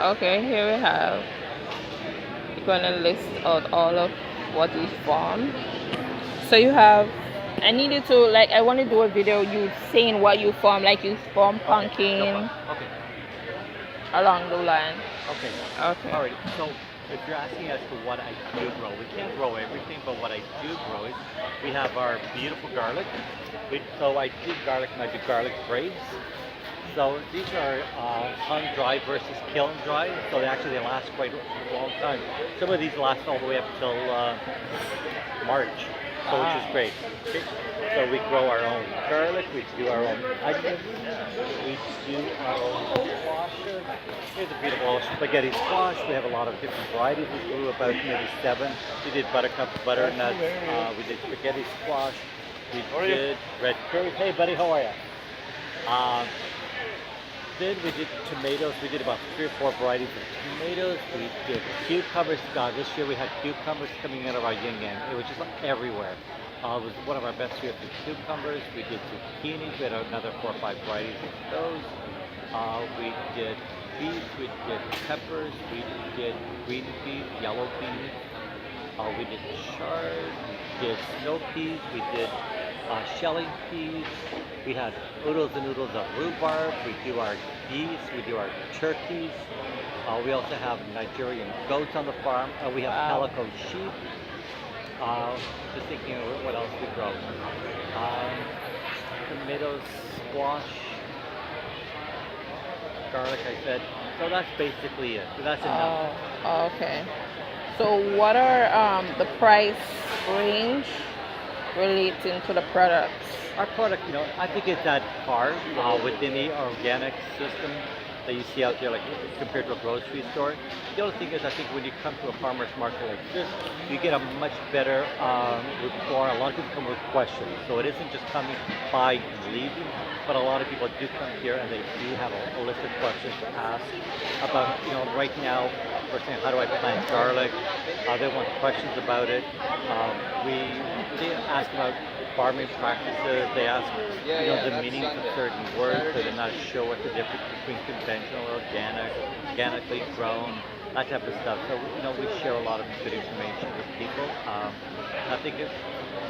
Okay, here we have. You're gonna list out all of what is farm. So you have. I needed to like. I want to do a video you saying what you farm. Like you farm Okay, no pumpkin problem. Okay, along the line. okay. Okay. All right. So if you're asking as to what I do grow, we can't grow everything, but what I do grow is we have our beautiful garlic. So I do garlic and I do garlic braids. So these are hung dry versus kiln dry. So they last quite a long time. Some of these last all the way up till March, so which is Wow. great. Okay. So we grow our own garlic, we do our own onions, we do our own squashes. Here's a beautiful spaghetti squash. We have a lot of different varieties. We grew about maybe seven. We did buttercup butternuts. We did spaghetti squash. We did red curry. Hey buddy, how are you? Um, we did tomatoes. We did about three or four varieties of tomatoes. We did cucumbers. God, this year we had cucumbers coming out of our yin yang. It was just everywhere. It was one of our best years with cucumbers. We did zucchinis. We had another four or five varieties of those. We did beets. We did peppers. We did green peas, yellow peas. We did chard, we did snow peas, we did shelling peas, we had oodles and oodles of rhubarb, we do our geese, we do our turkeys, we also have Nigerian goats on the farm, we have Wow. calico sheep, just thinking of what else we grow. Um, Tomatoes, squash, garlic I said, so that's basically it, so that's enough. Oh, okay. So what are the price range relating to the products? Our product, I think it's at par within the organic system that you see out there, like compared to a grocery store. The other thing is, I think when you come to a farmer's market like this, you get a much better rapport. A lot of people come with questions, so it isn't just coming by and leaving, but a lot of people do come here and they do have a list of questions to ask about, right now, for example, how do I plant garlic? They want questions about it. They ask about farming practices. They ask, the meanings of certain words, so they're not sure what the difference between conventional, organic, organically grown, that type of stuff. So, we share a lot of good information with people. I think it's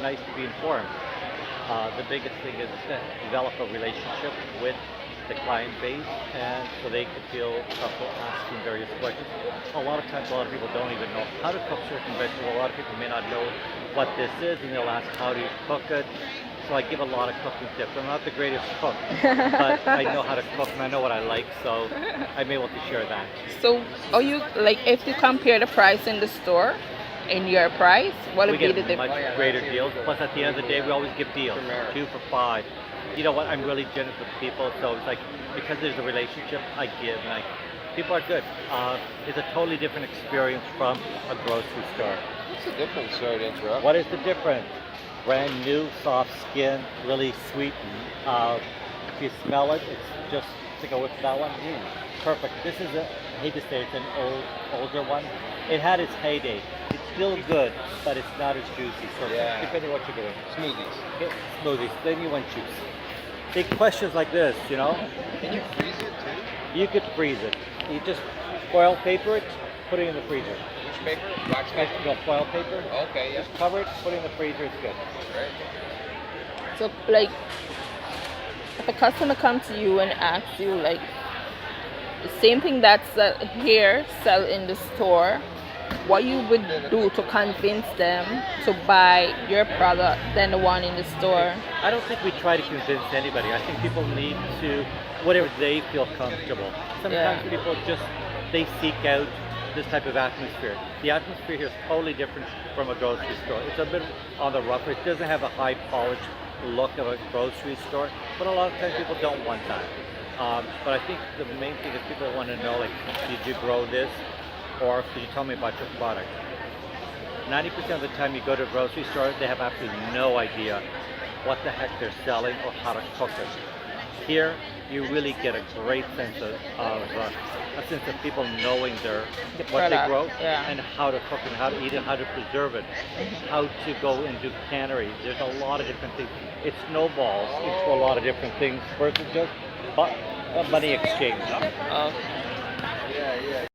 nice to be informed. The biggest thing is to develop a relationship with the client base, and so they can feel comfortable asking various questions. A lot of times, a lot of people don't even know how to cook certain vegetables. A lot of people may not know what this is, and they'll ask, how do you cook it? So I give a lot of cooking tips. I'm not the greatest cook, but I know how to cook and I know what I like, so I'm able to share that. So are you like if you compare the price in the store and your price, what We would be get the much difference? greater deals. Plus, at the end of the day, we always give deals, 2 for 5. You know what? I'm really generous with people, so it's like because there's a relationship, I give, and people are good. It's a totally different experience from a grocery store. What's the difference? Sorry to interrupt. What is the difference? Brand new, soft skin, really sweet. If you smell it, it's just take a whiff of that one. Perfect. This is I hate to say it's an older one. It had its heyday. It's still good, but it's not as juicy. So Yeah. depending on what you're doing. Smoothies. Okay, smoothies. Then you want juice. Big questions like this, Can you freeze it too? you could freeze it. You just foil paper it, put it in the freezer. Which paper? Wax paper? Foil paper. Okay, yeah. Just cover it, put it in the freezer. It's good. Right. So like if a customer comes to you and asks you like the same thing that's here sell in the store, what you would do to convince them to buy your product than the one in the store? I don't think we try to convince anybody. I think people need to, whatever they feel comfortable. Sometimes Yeah. people just, they seek out this type of atmosphere. The atmosphere here is totally different from a grocery store. It's a bit on the rougher. It doesn't have a high polished look of a grocery store, but a lot of times people don't want that. But I think the main thing is people want to know, like, did you grow this? Or could you tell me about your product? 90% of the time you go to a grocery store, they have absolutely no idea what the heck they're selling or how to cook it. Here, you really get a great sense of a sense of people knowing what they product, grow yeah. and how to cook it, how to eat it, how to preserve it, how to go and do cannery. There's a lot of different things. It snowballs into a lot of different things versus just money exchange. Oh, Yeah,